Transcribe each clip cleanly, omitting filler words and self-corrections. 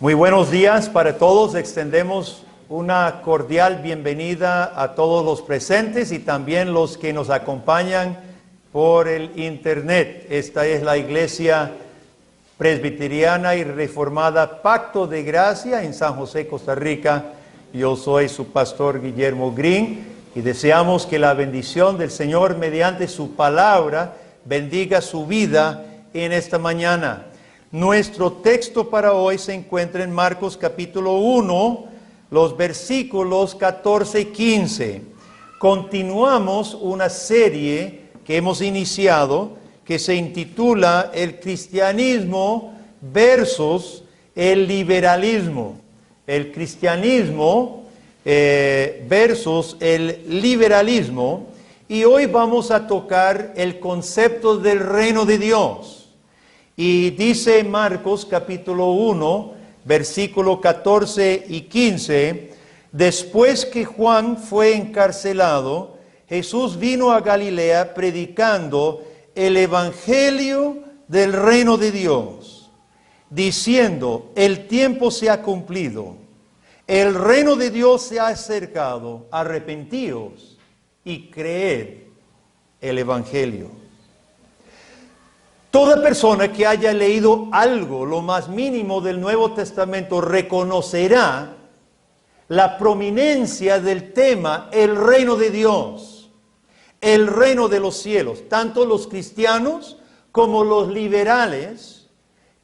Muy buenos días para todos. Extendemos una cordial bienvenida a todos los presentes y también los que nos acompañan por el internet. Esta es la Iglesia Presbiteriana y Reformada Pacto de Gracia en San José, Costa Rica. Yo soy su pastor Guillermo Green y deseamos que la bendición del Señor mediante su palabra bendiga su vida en esta mañana. Nuestro texto para hoy se encuentra en Marcos capítulo 1, los versículos 14 y 15. Continuamos una serie que hemos iniciado que se intitula El cristianismo versus el liberalismo. El cristianismo versus el liberalismo. Y hoy vamos a tocar el concepto del reino de Dios. Y dice Marcos capítulo 1, versículo 14 y 15, después que Juan fue encarcelado, Jesús vino a Galilea predicando el evangelio del reino de Dios, diciendo, el tiempo se ha cumplido, el reino de Dios se ha acercado, arrepentíos y creed el evangelio. Toda persona que haya leído algo, lo más mínimo del Nuevo Testamento, reconocerá la prominencia del tema, el reino de Dios, el reino de los cielos. Tanto los cristianos como los liberales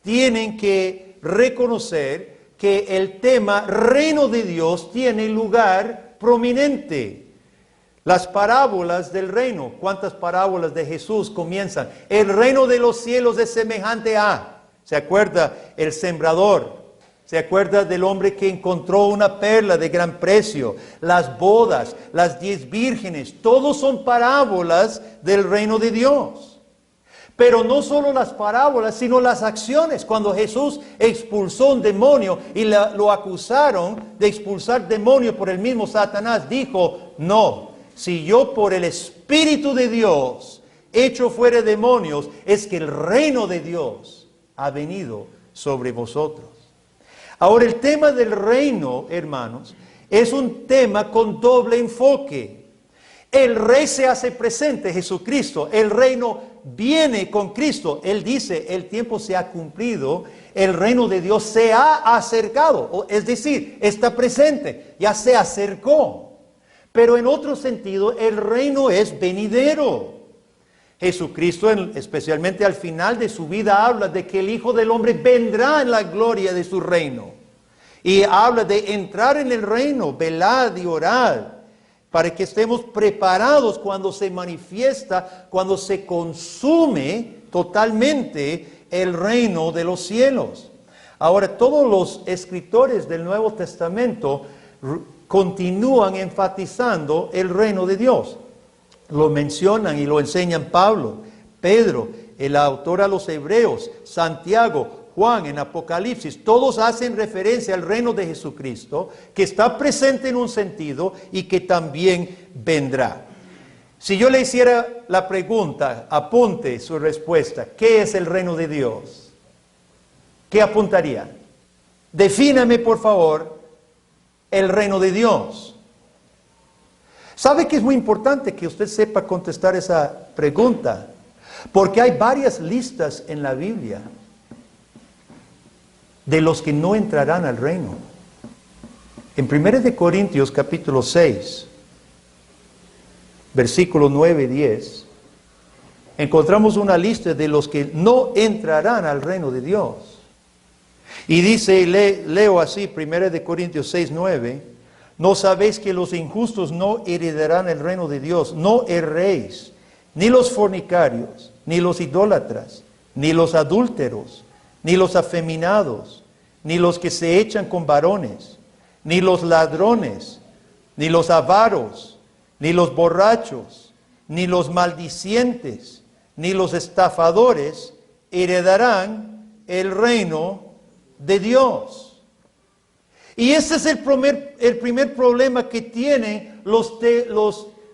tienen que reconocer que el tema reino de Dios tiene lugar prominente. Las parábolas del reino, ¿cuántas parábolas de Jesús comienzan? El reino de los cielos es semejante a, ¿se acuerda? El sembrador, ¿se acuerda del hombre que encontró una perla de gran precio? Las bodas, las 10 vírgenes, todos son parábolas del reino de Dios. Pero no solo las parábolas, sino las acciones. Cuando Jesús expulsó un demonio y lo acusaron de expulsar demonio por el mismo Satanás, dijo, no. Si yo por el Espíritu de Dios echo fuera demonios, es que el reino de Dios ha venido sobre vosotros. Ahora, el tema del reino, hermanos, es un tema con doble enfoque. El rey se hace presente, Jesucristo. El reino viene con Cristo. Él dice, el tiempo se ha cumplido, el reino de Dios se ha acercado. Es decir, está presente, ya se acercó. Pero en otro sentido, el reino es venidero. Jesucristo, especialmente al final de su vida, habla de que el Hijo del Hombre vendrá en la gloria de su reino. Y habla de entrar en el reino, velad y orad, para que estemos preparados cuando se manifiesta, cuando se consume totalmente el reino de los cielos. Ahora, todos los escritores del Nuevo Testamento continúan enfatizando el reino de Dios. Lo mencionan y lo enseñan Pablo, Pedro, el autor a los Hebreos, Santiago, Juan en Apocalipsis. Todos hacen referencia al reino de Jesucristo, que está presente en un sentido y que también vendrá. Si yo le hiciera la pregunta, apunte su respuesta, ¿qué es el reino de Dios? ¿Qué apuntaría? Defíname, por favor, el reino de Dios. ¿Sabe que es muy importante que usted sepa contestar esa pregunta? Porque hay varias listas en la Biblia de los que no entrarán al reino. En 1 Corintios capítulo 6, versículos 9 y 10, encontramos una lista de los que no entrarán al reino de Dios. Y dice, leo así, 1 Corintios 6, 9, ¿no sabéis que los injustos no heredarán el reino de Dios? No erréis, ni los fornicarios, ni los idólatras, ni los adúlteros, ni los afeminados, ni los que se echan con varones, ni los ladrones, ni los avaros, ni los borrachos, ni los maldicientes, ni los estafadores heredarán el reino de Dios. Y ese es el primer problema que tienen los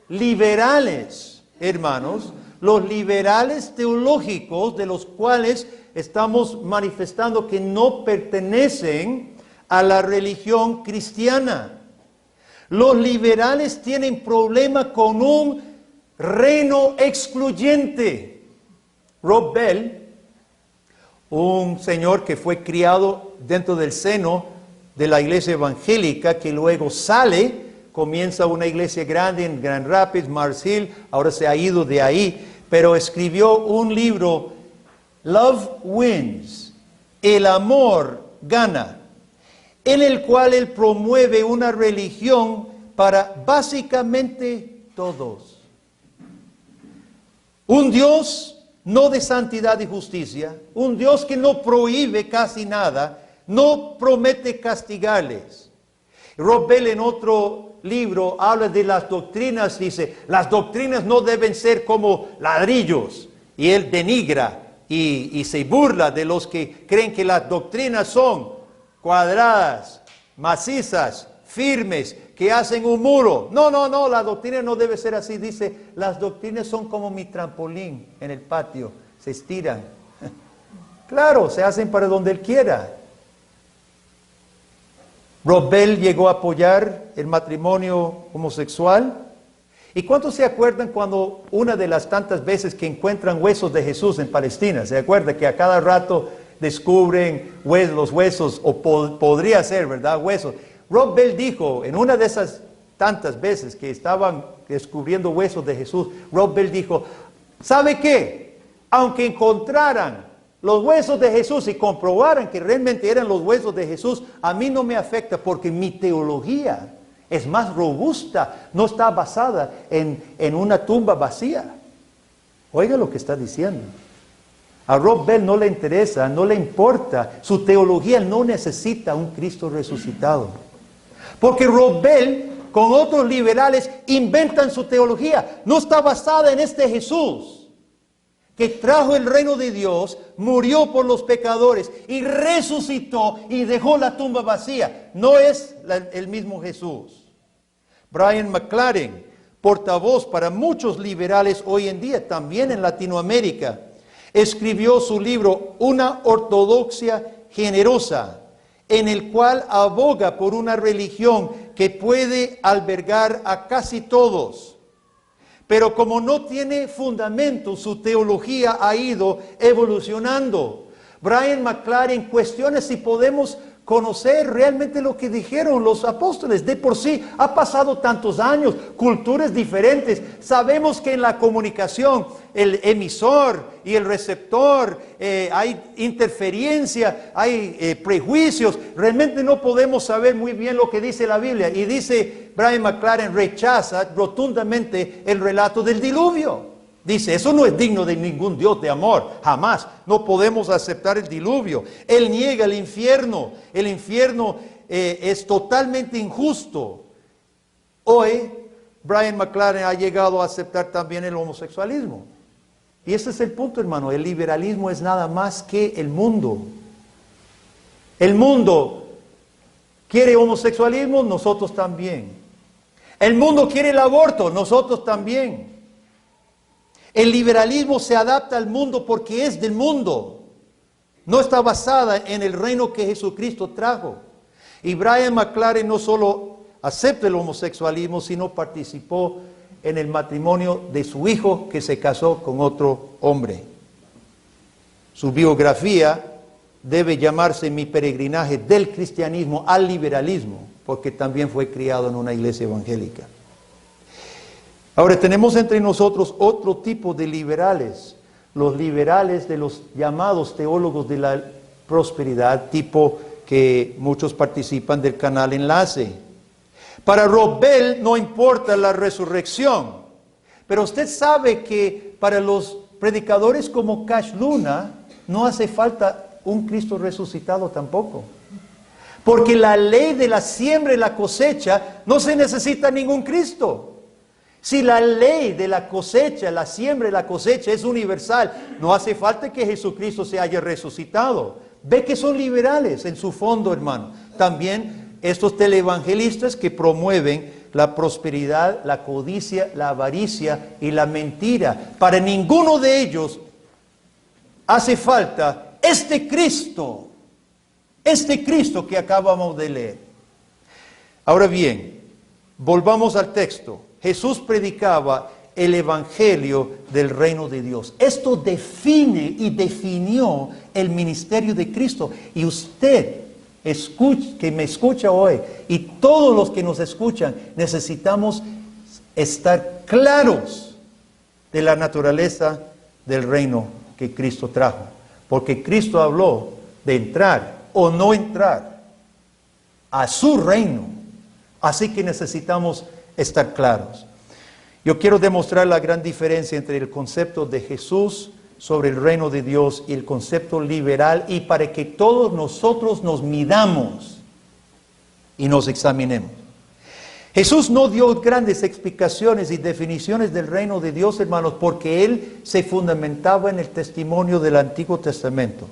liberales, hermanos, los liberales teológicos, de los cuales estamos manifestando que no pertenecen a la religión cristiana. Los liberales tienen problema con un reino excluyente. Rob Bell, un señor que fue criado dentro del seno de la iglesia evangélica, que luego sale, comienza una iglesia grande en Grand Rapids, Mars Hill, ahora se ha ido de ahí, pero escribió un libro, Love Wins, el amor gana, en el cual él promueve una religión para básicamente todos. Un Dios no de santidad y justicia, un Dios que no prohíbe casi nada, no promete castigarles. Rob Bell en otro libro habla de las doctrinas, dice, las doctrinas no deben ser como ladrillos, y él denigra y se burla de los que creen que las doctrinas son cuadradas, macizas, firmes, que hacen un muro. No, la doctrina no debe ser así. Dice, las doctrinas son como mi trampolín en el patio, se estiran. Claro, se hacen para donde él quiera. Rob Bell llegó a apoyar el matrimonio homosexual. ¿Y cuántos se acuerdan cuando una de las tantas veces que encuentran huesos de Jesús en Palestina? ¿Se acuerda que a cada rato descubren los huesos, o podría ser, ¿verdad? Huesos. Rob Bell dijo, en una de esas tantas veces que estaban descubriendo huesos de Jesús, Rob Bell dijo, ¿sabe qué? Aunque encontraran los huesos de Jesús y comprobaran que realmente eran los huesos de Jesús, a mí no me afecta porque mi teología es más robusta, no está basada en una tumba vacía. Oiga lo que está diciendo. A Rob Bell no le interesa, no le importa, su teología no necesita un Cristo resucitado. Porque Rob Bell, con otros liberales, inventan su teología. No está basada en este Jesús, que trajo el reino de Dios, murió por los pecadores y resucitó y dejó la tumba vacía. No es el mismo Jesús. Brian McLaren, portavoz para muchos liberales hoy en día, también en Latinoamérica, escribió su libro Una ortodoxia generosa, en el cual aboga por una religión que puede albergar a casi todos. Pero como no tiene fundamento, su teología ha ido evolucionando. Brian McLaren cuestiona si podemos conocer realmente lo que dijeron los apóstoles. De por sí, ha pasado tantos años, culturas diferentes. Sabemos que en la comunicación, el emisor y el receptor, hay interferencia, hay prejuicios. Realmente no podemos saber muy bien lo que dice la Biblia. Y dice Brian McLaren, rechaza rotundamente el relato del diluvio. Dice, eso no es digno de ningún Dios de amor, jamás. No podemos aceptar el diluvio. Él niega el infierno. El infierno es totalmente injusto. Hoy, Brian McLaren ha llegado a aceptar también el homosexualismo. Y ese es el punto, hermano. El liberalismo es nada más que el mundo. El mundo quiere homosexualismo, nosotros también. El mundo quiere el aborto, nosotros también. El liberalismo se adapta al mundo porque es del mundo. No está basada en el reino que Jesucristo trajo. Y Brian McLaren no solo acepta el homosexualismo, sino participó en el matrimonio de su hijo que se casó con otro hombre. Su biografía debe llamarse Mi peregrinaje del cristianismo al liberalismo, porque también fue criado en una iglesia evangélica. Ahora tenemos entre nosotros otro tipo de liberales, los liberales de los llamados teólogos de la prosperidad, tipo que muchos participan del canal Enlace. Para Rob Bell no importa la resurrección, pero usted sabe que para los predicadores como Cash Luna no hace falta un Cristo resucitado tampoco. Porque la ley de la siembra y la cosecha no se necesita ningún Cristo. Si la ley de la cosecha, la siembra y la cosecha es universal, no hace falta que Jesucristo se haya resucitado. Ve que son liberales en su fondo, hermano. También estos televangelistas que promueven la prosperidad, la codicia, la avaricia y la mentira. Para ninguno de ellos hace falta este Cristo Este Cristo que acabamos de leer. Ahora bien, volvamos al texto. Jesús predicaba el evangelio del reino de Dios. Esto define y definió el ministerio de Cristo. Y usted, que me escucha hoy, y todos los que nos escuchan, necesitamos estar claros de la naturaleza del reino que Cristo trajo. Porque Cristo habló de entrar o no entrar a su reino. Así que necesitamos estar claros. Yo quiero demostrar la gran diferencia entre el concepto de Jesús sobre el reino de Dios y el concepto liberal, y para que todos nosotros nos midamos y nos examinemos. Jesús no dio grandes explicaciones y definiciones del reino de Dios, hermanos, porque Él se fundamentaba en el testimonio del Antiguo Testamento.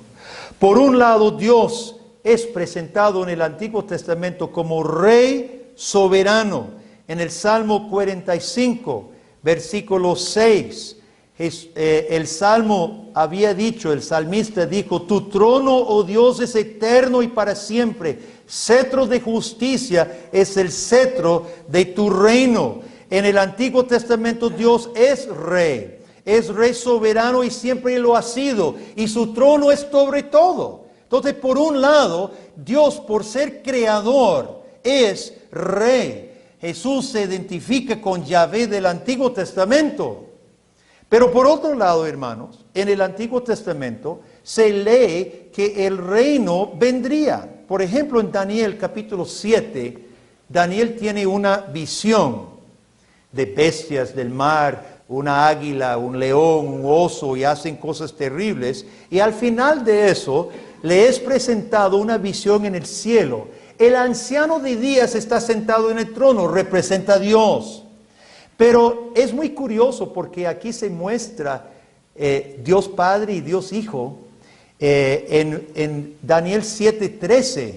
Por un lado, Dios es presentado en el Antiguo Testamento como Rey soberano. En el Salmo 45, versículo 6, el Salmo había dicho, el salmista dijo: tu trono, oh Dios, es eterno y para siempre. Cetro de justicia es el cetro de tu reino. En el Antiguo Testamento Dios es rey soberano y siempre lo ha sido. Y su trono es sobre todo. Entonces, por un lado, Dios, por ser creador, es rey. Jesús se identifica con Yahvé del Antiguo Testamento. Pero por otro lado, hermanos, en el Antiguo Testamento se lee que el reino vendría. Por ejemplo, en Daniel capítulo 7, Daniel tiene una visión de bestias del mar, una águila, un león, un oso, y hacen cosas terribles. Y al final de eso, le es presentado una visión en el cielo. El anciano de días está sentado en el trono, representa a Dios. Pero es muy curioso porque aquí se muestra Dios Padre y Dios Hijo. En Daniel 7:13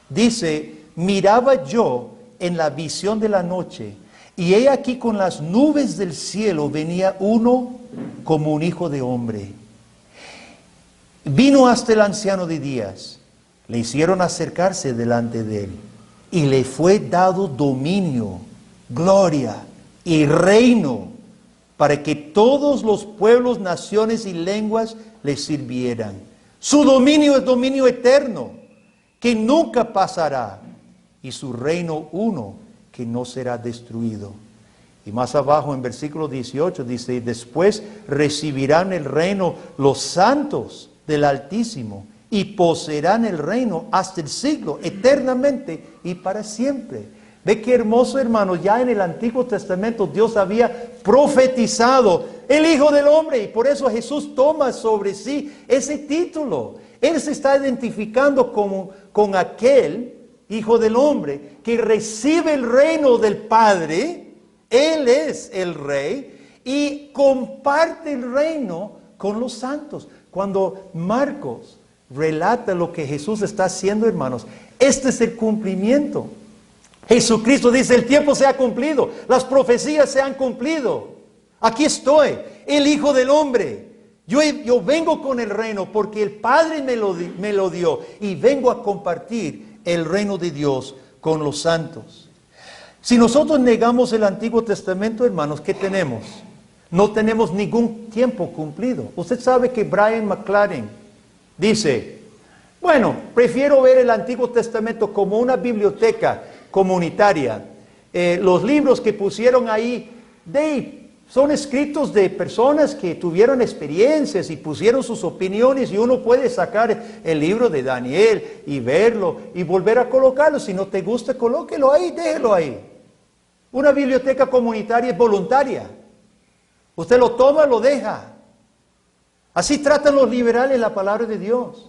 dice: miraba yo en la visión de la noche, y he aquí con las nubes del cielo venía uno como un hijo de hombre. Vino hasta el anciano de días. Le hicieron acercarse delante de él, y le fue dado dominio, gloria y reino, para que todos los pueblos, naciones y lenguas le sirvieran. Su dominio es dominio eterno, que nunca pasará, y su reino uno, que no será destruido. Y más abajo en versículo 18 dice: después recibirán el reino los santos del Altísimo, y poseerán el reino hasta el siglo, eternamente y para siempre. Ve qué hermoso, hermanos. Ya en el Antiguo Testamento Dios había profetizado el Hijo del Hombre, y por eso Jesús toma sobre sí ese título. Él se está identificando con aquel Hijo del Hombre que recibe el reino del Padre. Él es el Rey y comparte el reino con los santos. Cuando Marcos relata lo que Jesús está haciendo, hermanos, este es el cumplimiento. Jesucristo dice: el tiempo se ha cumplido, las profecías se han cumplido. Aquí estoy, el Hijo del Hombre. Yo vengo con el reino porque el Padre me lo dio, y vengo a compartir el reino de Dios con los santos. Si nosotros negamos el Antiguo Testamento, hermanos, ¿qué tenemos? No tenemos ningún tiempo cumplido. Usted sabe que Brian McLaren dice: bueno, prefiero ver el Antiguo Testamento como una biblioteca comunitaria. Los libros que pusieron ahí son escritos de personas que tuvieron experiencias y pusieron sus opiniones, y uno puede sacar el libro de Daniel y verlo y volver a colocarlo. Si no te gusta, colóquelo ahí, déjelo ahí. Una biblioteca comunitaria es voluntaria. Usted lo toma, lo deja. Así tratan los liberales la palabra de Dios.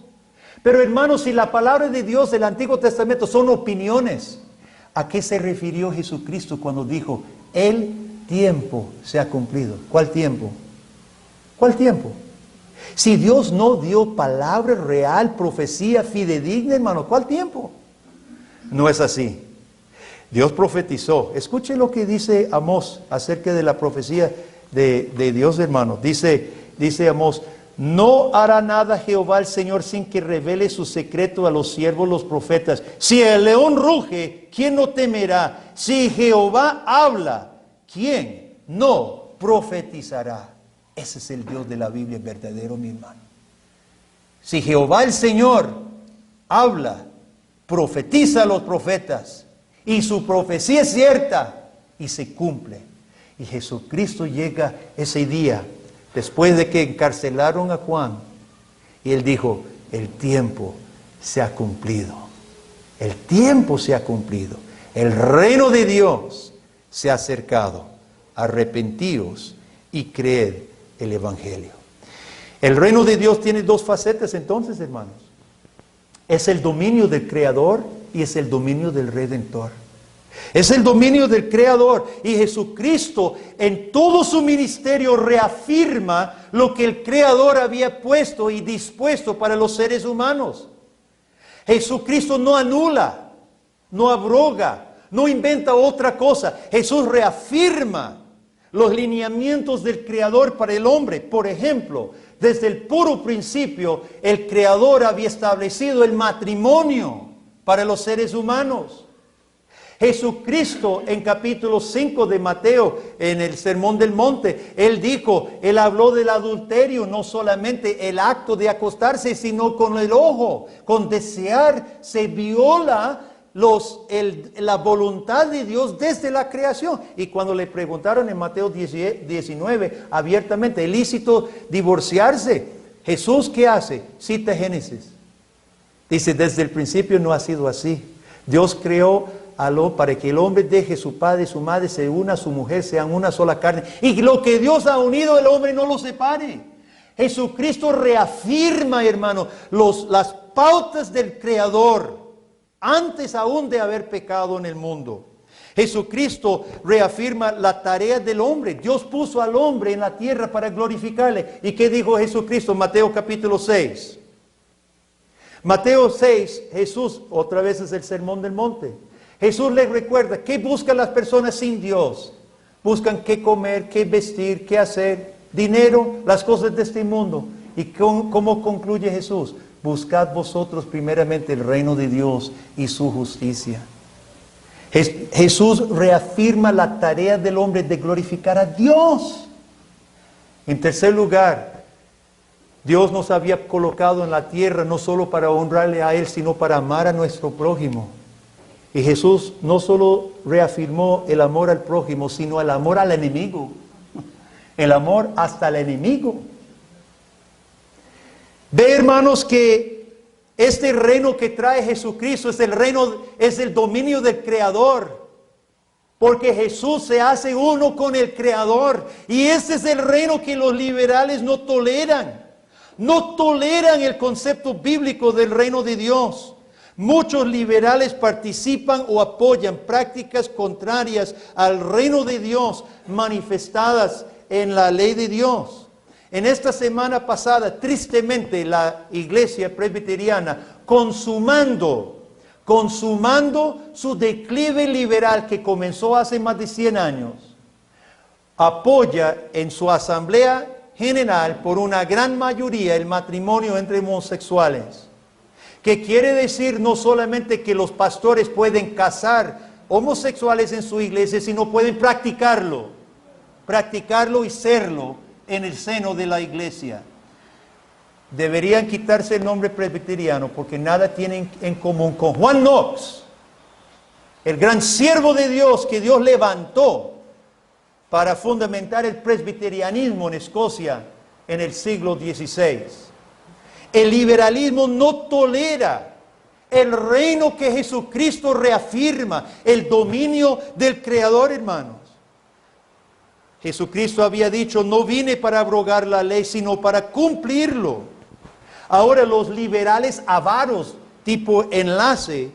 Pero hermanos, si la palabra de Dios del Antiguo Testamento son opiniones, ¿a qué se refirió Jesucristo cuando dijo: el tiempo se ha cumplido? ¿Cuál tiempo? ¿Cuál tiempo? Si Dios no dio palabra real, profecía fidedigna, hermano, ¿cuál tiempo? No es así. Dios profetizó. Escuche lo que dice Amós acerca de la profecía de Dios, hermano. Dice Amós: No hará nada Jehová el Señor sin que revele su secreto a los siervos, los profetas. Si el león ruge, ¿quién no temerá? Si Jehová habla, ¿quién no profetizará? Ese es el Dios de la Biblia verdadero, mi hermano. Si Jehová el Señor habla, profetiza a los profetas, y su profecía es cierta y se cumple. Y Jesucristo llega ese día, después de que encarcelaron a Juan, y él dijo, el tiempo se ha cumplido. El tiempo se ha cumplido. El reino de Dios se ha acercado. Arrepentíos y creed el Evangelio. El reino de Dios tiene dos facetas entonces, hermanos. Es el dominio del Creador y es el dominio del Redentor. Es el dominio del Creador, y Jesucristo en todo su ministerio reafirma lo que el Creador había puesto y dispuesto para los seres humanos. Jesucristo no anula, no abroga, no inventa otra cosa. Jesús reafirma los lineamientos del Creador para el hombre. Por ejemplo, desde el puro principio, el Creador había establecido el matrimonio para los seres humanos. Jesucristo en capítulo 5 de Mateo, en el Sermón del Monte, Él habló del adulterio, no solamente el acto de acostarse, sino con el ojo, con desear, se viola la voluntad de Dios desde la creación. Y cuando le preguntaron en Mateo 19, abiertamente, ¿es lícito divorciarse? Jesús, ¿qué hace? Cita Génesis. Dice, desde el principio no ha sido así. Dios creó para que el hombre deje su padre y su madre, se una a su mujer, sean una sola carne. Y lo que Dios ha unido, el hombre no lo separe. Jesucristo reafirma, hermano, las pautas del Creador, antes aún de haber pecado en el mundo. Jesucristo reafirma la tarea del hombre. Dios puso al hombre en la tierra para glorificarle. ¿Y qué dijo Jesucristo? Mateo capítulo 6. Mateo 6, Jesús, otra vez es el Sermón del Monte. Jesús les recuerda, ¿qué buscan las personas sin Dios? Buscan qué comer, qué vestir, qué hacer, dinero, las cosas de este mundo. ¿Y cómo concluye Jesús? Buscad vosotros primeramente el reino de Dios y su justicia. Jesús reafirma la tarea del hombre de glorificar a Dios. En tercer lugar, Dios nos había colocado en la tierra no solo para honrarle a Él, sino para amar a nuestro prójimo. Y Jesús no solo reafirmó el amor al prójimo, sino el amor al enemigo. El amor hasta el enemigo. Ve, hermanos, que este reino que trae Jesucristo es el dominio del Creador. Porque Jesús se hace uno con el Creador. Y ese es el reino que los liberales no toleran. No toleran el concepto bíblico del reino de Dios. Muchos liberales participan o apoyan prácticas contrarias al reino de Dios manifestadas en la ley de Dios. En esta semana pasada, tristemente, la iglesia presbiteriana, consumando su declive liberal que comenzó hace más de 100 años, apoya en su asamblea general por una gran mayoría el matrimonio entre homosexuales. Que quiere decir no solamente que los pastores pueden casar homosexuales en su iglesia, sino pueden practicarlo y serlo en el seno de la iglesia. Deberían quitarse el nombre presbiteriano porque nada tienen en común con Juan Knox, el gran siervo de Dios que Dios levantó para fundamentar el presbiterianismo en Escocia en el siglo XVI. El liberalismo no tolera el reino que Jesucristo reafirma, el dominio del Creador, hermanos. Jesucristo había dicho, no vine para abrogar la ley, sino para cumplirlo. Ahora los liberales avaros, tipo Enlace,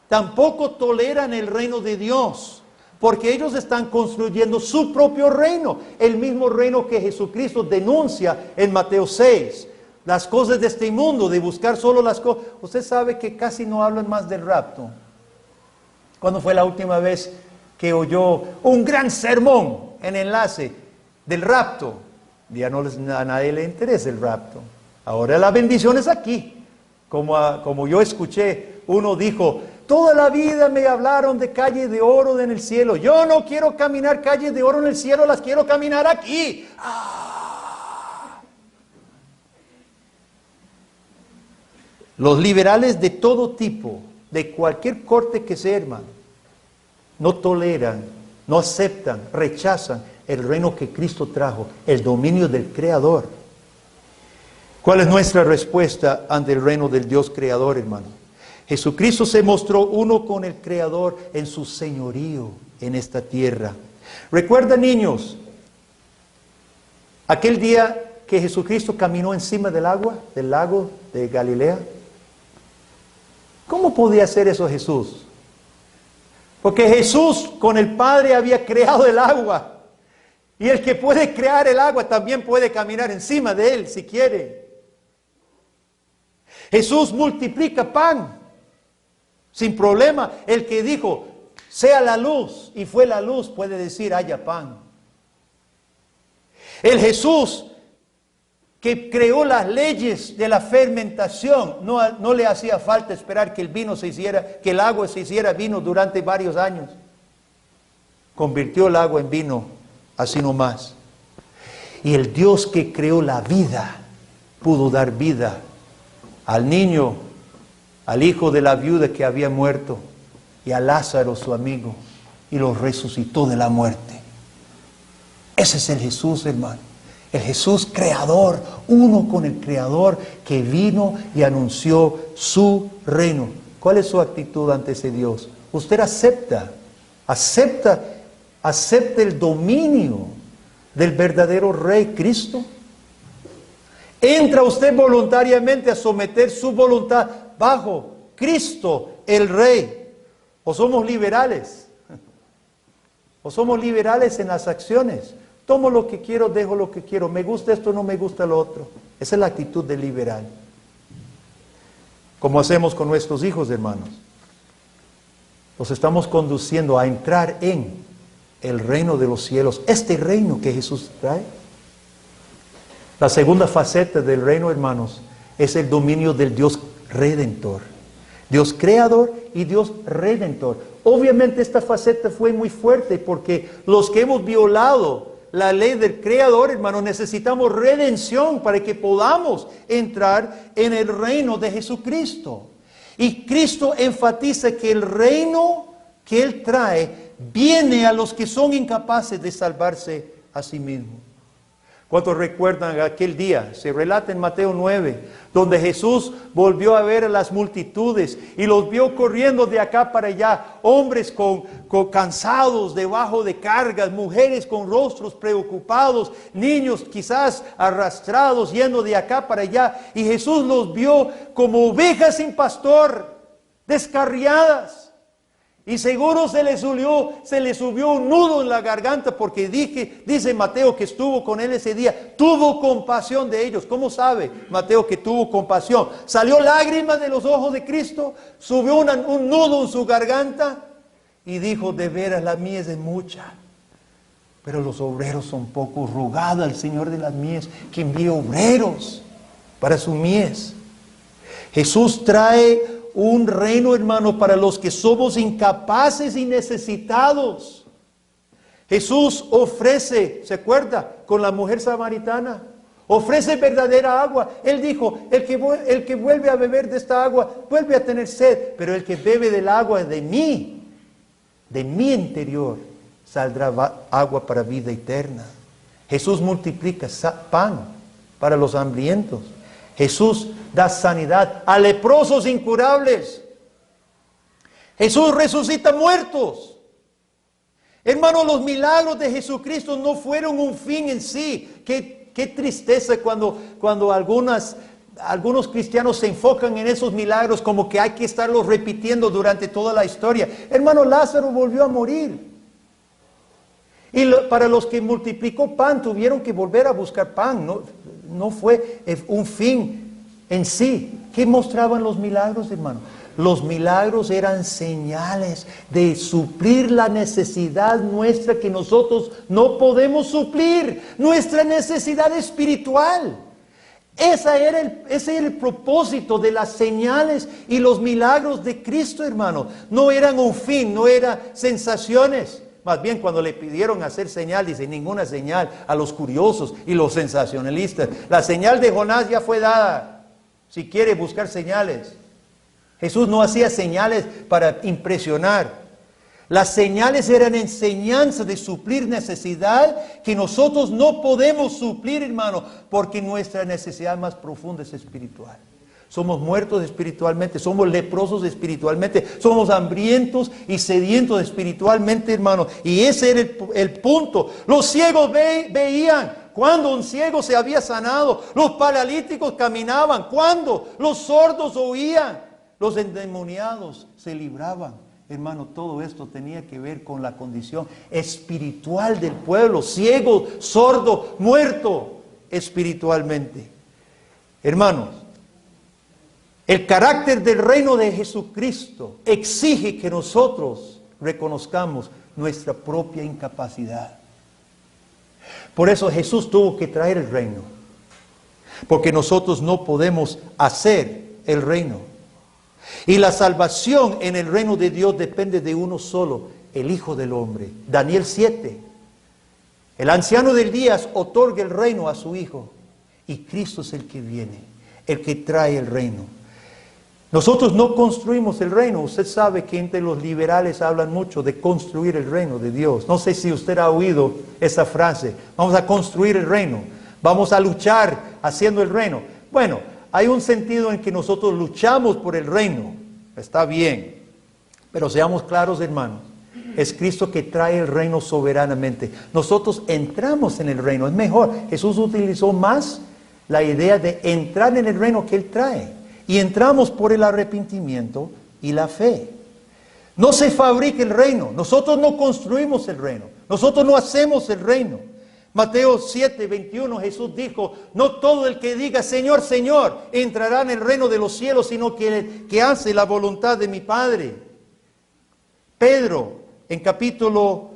tampoco toleran el reino de Dios, porque ellos están construyendo su propio reino, el mismo reino que Jesucristo denuncia en Mateo 6. Las cosas de este mundo, de buscar solo las cosas. Usted sabe que casi no hablan más del rapto. ¿Cuándo fue la última vez que oyó un gran sermón en Enlace del rapto? Ya no a nadie le interesa el rapto. Ahora la bendición es aquí. Como yo escuché, uno dijo, toda la vida me hablaron de calles de oro en el cielo. Yo no quiero caminar calles de oro en el cielo, las quiero caminar aquí. Los liberales de todo tipo, de cualquier corte que sea, hermano, no toleran, no aceptan, rechazan el reino que Cristo trajo, el dominio del Creador. ¿Cuál es nuestra respuesta ante el reino del Dios Creador, hermano? Jesucristo se mostró uno con el Creador en su señorío en esta tierra. Recuerda, niños, aquel día que Jesucristo caminó encima del agua, del lago de Galilea. ¿Cómo podía hacer eso Jesús? Porque Jesús con el Padre había creado el agua. Y el que puede crear el agua también puede caminar encima de él si quiere. Jesús multiplica pan sin problema. El que dijo, sea la luz, y fue la luz, puede decir, haya pan. El Jesús que creó las leyes de la fermentación, no le hacía falta esperar que el vino se hiciera, que el agua se hiciera vino durante varios años. Convirtió el agua en vino, así nomás. Y el Dios que creó la vida, pudo dar vida al niño, al hijo de la viuda que había muerto, y a Lázaro su amigo, y los resucitó de la muerte. Ese es el Jesús, hermano. El Jesús creador, uno con el Creador, que vino y anunció su reino. ¿Cuál es su actitud ante ese Dios? Usted acepta el dominio del verdadero Rey Cristo. ¿Entra usted voluntariamente a someter su voluntad bajo Cristo el Rey? ¿O somos liberales? ¿O somos liberales en las acciones? Tomo lo que quiero, dejo lo que quiero. Me gusta esto, no me gusta lo otro. Esa es la actitud del liberal. Como hacemos con nuestros hijos, hermanos. Los estamos conduciendo a entrar en el reino de los cielos. Este reino que Jesús trae. La segunda faceta del reino, hermanos, es el dominio del Dios Redentor. Dios Creador y Dios Redentor. Obviamente esta faceta fue muy fuerte porque los que hemos violado la ley del Creador, hermano, necesitamos redención para que podamos entrar en el reino de Jesucristo. Y Cristo enfatiza que el reino que Él trae viene a los que son incapaces de salvarse a sí mismos. ¿Cuántos recuerdan aquel día? Se relata en Mateo 9, donde Jesús volvió a ver a las multitudes y los vio corriendo de acá para allá, hombres cansados debajo de cargas, mujeres con rostros preocupados, niños quizás arrastrados yendo de acá para allá, y Jesús los vio como ovejas sin pastor, descarriadas. Y seguro se le subió un nudo en la garganta porque dice Mateo que estuvo con él ese día. Tuvo compasión de ellos. ¿Cómo sabe Mateo que tuvo compasión? Salió lágrimas de los ojos de Cristo, subió un nudo en su garganta y dijo, de veras la mies es mucha, pero los obreros son pocos. Rogad al Señor de las mies que envíe obreros para su mies. Jesús trae un reino, hermano, para los que somos incapaces y necesitados. Jesús ofrece, ¿se acuerda? Con la mujer samaritana. Ofrece verdadera agua. Él dijo, el que vuelve a beber de esta agua, vuelve a tener sed. Pero el que bebe del agua de mi interior, saldrá agua para vida eterna. Jesús multiplica pan para los hambrientos. Jesús da sanidad a leprosos incurables. Jesús resucita muertos. Hermano, los milagros de Jesucristo no fueron un fin en sí. Qué tristeza cuando algunos cristianos se enfocan en esos milagros como que hay que estarlos repitiendo durante toda la historia. Hermano, Lázaro volvió a morir. Y para los que multiplicó pan, tuvieron que volver a buscar pan. No fue un fin en sí. ¿Qué mostraban los milagros, hermano? Los milagros eran señales de suplir la necesidad nuestra que nosotros no podemos suplir, nuestra necesidad espiritual. Ese era el propósito de las señales y los milagros de Cristo, hermano. No eran un fin, no eran sensaciones. Más bien, cuando le pidieron hacer señal, dice, ninguna señal a los curiosos y los sensacionalistas. La señal de Jonás ya fue dada. Si quiere buscar señales. Jesús no hacía señales para impresionar. Las señales eran enseñanza de suplir necesidad que nosotros no podemos suplir, hermano, porque nuestra necesidad más profunda es espiritual. Somos muertos espiritualmente, somos leprosos espiritualmente, somos hambrientos y sedientos espiritualmente, hermano. Y ese era el punto. Los ciegos veían cuando un ciego se había sanado. Los paralíticos caminaban. Cuando los sordos oían. Los endemoniados se libraban. Hermano, todo esto tenía que ver con la condición espiritual del pueblo. Ciego, sordo, muerto espiritualmente. Hermanos, el carácter del reino de Jesucristo exige que nosotros reconozcamos nuestra propia incapacidad. Por eso Jesús tuvo que traer el reino. Porque nosotros no podemos hacer el reino. Y la salvación en el reino de Dios depende de uno solo, el Hijo del Hombre. Daniel 7. El anciano del día otorga el reino a su Hijo. Y Cristo es el que viene, el que trae el reino. Nosotros no construimos el reino. Usted sabe que entre los liberales hablan mucho de construir el reino de Dios. No sé si usted ha oído esa frase. Vamos a construir el reino. Vamos a luchar haciendo el reino. Bueno, hay un sentido en que nosotros luchamos por el reino. Está bien. Pero seamos claros, hermanos. Es Cristo que trae el reino soberanamente. Nosotros entramos en el reino. Es mejor. Jesús utilizó más la idea de entrar en el reino que Él trae. Y entramos por el arrepentimiento y la fe. No se fabrica el reino. Nosotros no construimos el reino. Nosotros no hacemos el reino. Mateo 7, 21, Jesús dijo, no todo el que diga Señor, Señor, entrará en el reino de los cielos, sino que el que hace la voluntad de mi Padre. Pedro, en capítulo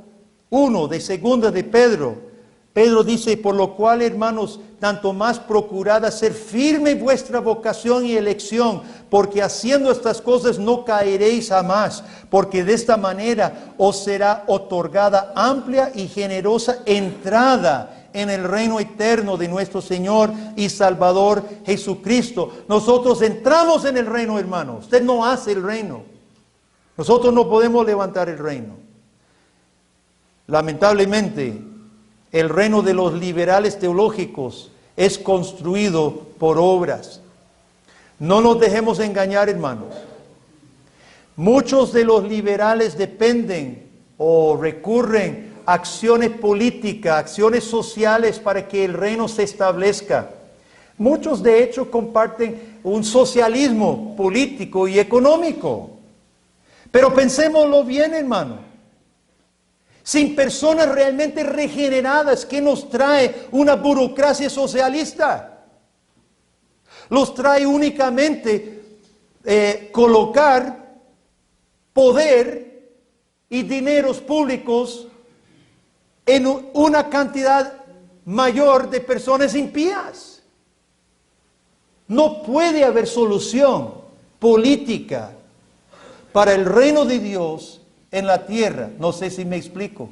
1 de segunda de Pedro, Pedro dice, por lo cual, hermanos, tanto más procurad hacer firme vuestra vocación y elección, porque haciendo estas cosas no caeréis jamás, porque de esta manera os será otorgada amplia y generosa entrada en el reino eterno de nuestro Señor y Salvador Jesucristo. Nosotros entramos en el reino, hermano. Usted no hace el reino. Nosotros no podemos levantar el reino. Lamentablemente, el reino de los liberales teológicos es construido por obras. No nos dejemos engañar, hermanos. Muchos de los liberales dependen o recurren a acciones políticas, acciones sociales para que el reino se establezca. Muchos de hecho comparten un socialismo político y económico. Pero pensémoslo bien, hermano. Sin personas realmente regeneradas, ¿qué nos trae una burocracia socialista? Los trae únicamente colocar poder y dineros públicos en una cantidad mayor de personas impías. No puede haber solución política para el reino de Dios en la tierra. No sé si me explico.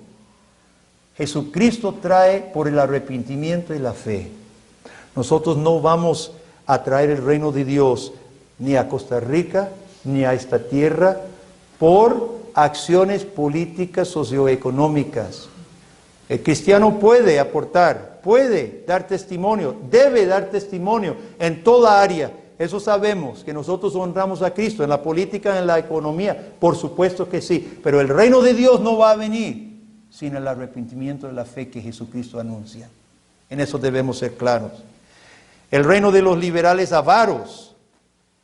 Jesucristo trae por el arrepentimiento y la fe. Nosotros no vamos a traer el reino de Dios ni a Costa Rica, ni a esta tierra, por acciones políticas socioeconómicas. El cristiano puede aportar, puede dar testimonio, debe dar testimonio en toda área. Eso sabemos, que nosotros honramos a Cristo en la política, en la economía, por supuesto que sí. Pero el reino de Dios no va a venir sin el arrepentimiento de la fe que Jesucristo anuncia. En eso debemos ser claros. El reino de los liberales avaros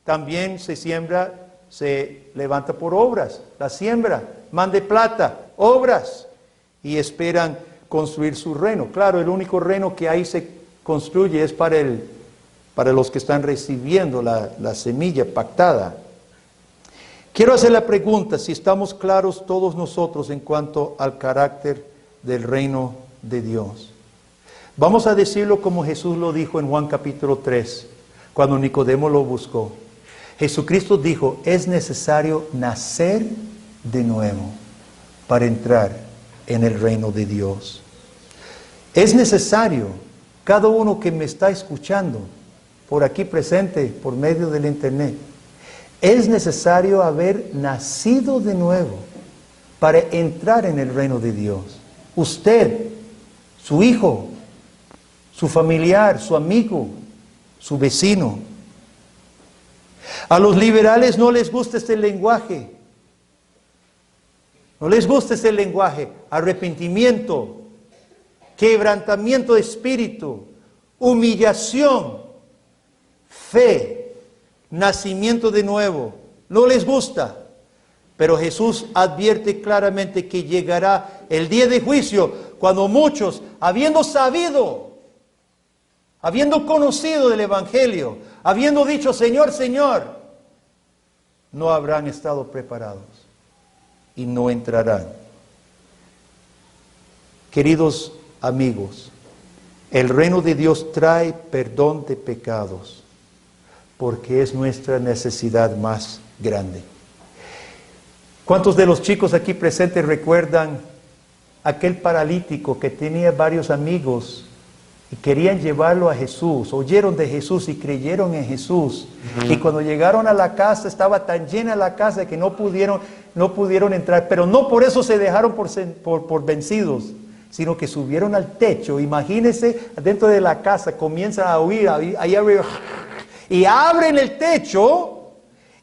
también se siembra, se levanta por obras. La siembra, mande plata, obras, y esperan construir su reino. Claro, el único reino que ahí se construye es para los que están recibiendo la semilla pactada. Quiero hacer la pregunta si estamos claros todos nosotros en cuanto al carácter del reino de Dios. Vamos a decirlo como Jesús lo dijo en Juan capítulo 3, cuando Nicodemo lo buscó. Jesucristo dijo, es necesario nacer de nuevo para entrar en el reino de Dios. Es necesario, cada uno que me está escuchando, por aquí presente, por medio del internet, es necesario haber nacido de nuevo para entrar en el reino de Dios. Usted, su hijo, su familiar, su amigo, su vecino. A los liberales no les gusta este lenguaje. No les gusta este lenguaje. Arrepentimiento, quebrantamiento de espíritu, humillación, fe, nacimiento de nuevo. No les gusta. Pero Jesús advierte claramente que llegará el día de juicio cuando muchos, habiendo sabido, habiendo conocido del Evangelio, habiendo dicho, Señor, Señor, no habrán estado preparados y no entrarán. Queridos amigos, el reino de Dios trae perdón de pecados porque es nuestra necesidad más grande. ¿Cuántos de los chicos aquí presentes recuerdan aquel paralítico que tenía varios amigos y querían llevarlo a Jesús? Oyeron de Jesús y creyeron en Jesús. Y cuando llegaron a la casa, estaba tan llena la casa que no pudieron entrar. Pero no por eso se dejaron por vencidos, sino que subieron al techo. Imagínense, dentro de la casa comienzan a oír, ahí arriba, y abren el techo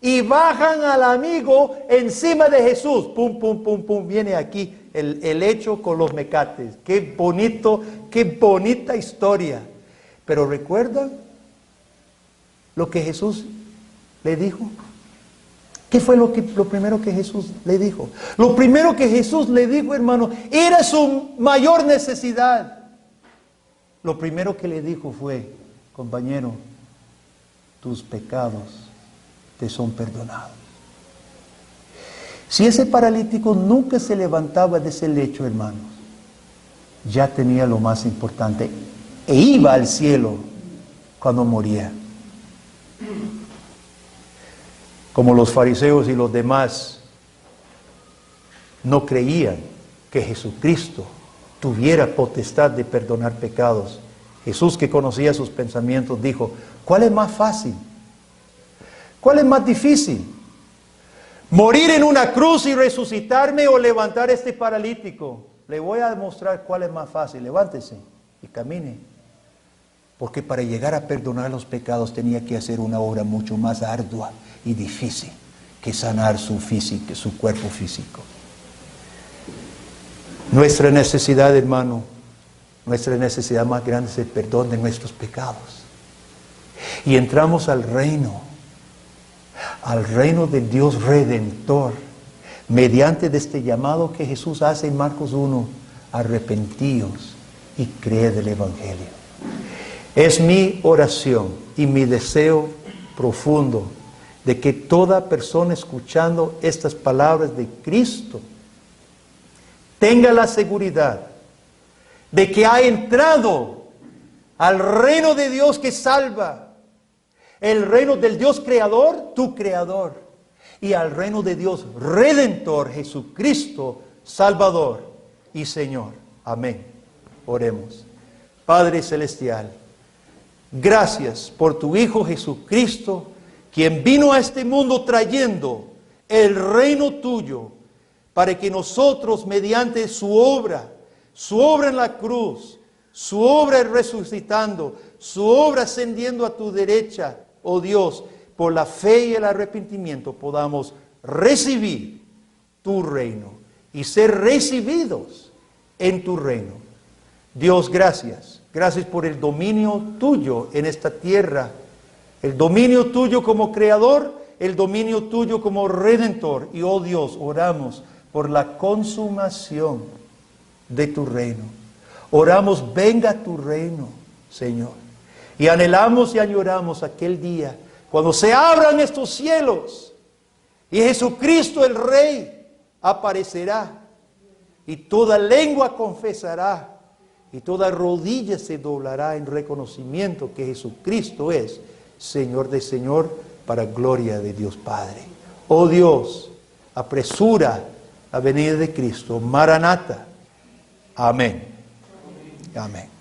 y bajan al amigo encima de Jesús. Pum, pum, pum, pum. Viene aquí el hecho con los mecates. Qué bonito, qué bonita historia. Pero ¿recuerdan lo que Jesús le dijo? ¿Qué fue lo primero que Jesús le dijo? Lo primero que Jesús le dijo, hermano, era su mayor necesidad. Lo primero que le dijo fue, compañero, tus pecados te son perdonados. Si ese paralítico nunca se levantaba de ese lecho, hermanos, ya tenía lo más importante e iba al cielo cuando moría. Como los fariseos y los demás no creían que Jesucristo tuviera potestad de perdonar pecados, Jesús, que conocía sus pensamientos, dijo, ¿cuál es más fácil? ¿Cuál es más difícil? ¿Morir en una cruz y resucitarme o levantar a este paralítico? Le voy a demostrar cuál es más fácil. Levántese y camine. Porque para llegar a perdonar los pecados tenía que hacer una obra mucho más ardua y difícil que sanar su cuerpo físico. Nuestra necesidad, hermano, nuestra necesidad más grande es el perdón de nuestros pecados. Y entramos al reino del Dios Redentor, mediante de este llamado que Jesús hace en Marcos 1, arrepentíos y creed el Evangelio. Es mi oración y mi deseo profundo de que toda persona escuchando estas palabras de Cristo tenga la seguridad de que ha entrado al reino de Dios que salva, el reino del Dios creador, tu creador, y al reino de Dios redentor, Jesucristo, Salvador y Señor. Amén. Oremos. Padre celestial, gracias por tu Hijo Jesucristo, quien vino a este mundo trayendo el reino tuyo, para que nosotros, mediante su obra en la cruz, su obra resucitando, su obra ascendiendo a tu derecha, oh Dios, por la fe y el arrepentimiento podamos recibir tu reino y ser recibidos en tu reino. Dios, gracias. Gracias por el dominio tuyo en esta tierra, el dominio tuyo como creador, el dominio tuyo como redentor. Y oh Dios, oramos por la consumación de tu reino. Oramos, venga tu reino, Señor. Y anhelamos y añoramos aquel día cuando se abran estos cielos Y Jesucristo el Rey aparecerá. Y toda lengua confesará. Y toda rodilla se doblará en reconocimiento que Jesucristo es Señor de Señor, para gloria de Dios Padre. Oh Dios, apresura la venida de Cristo. Maranata. Amén. Amén.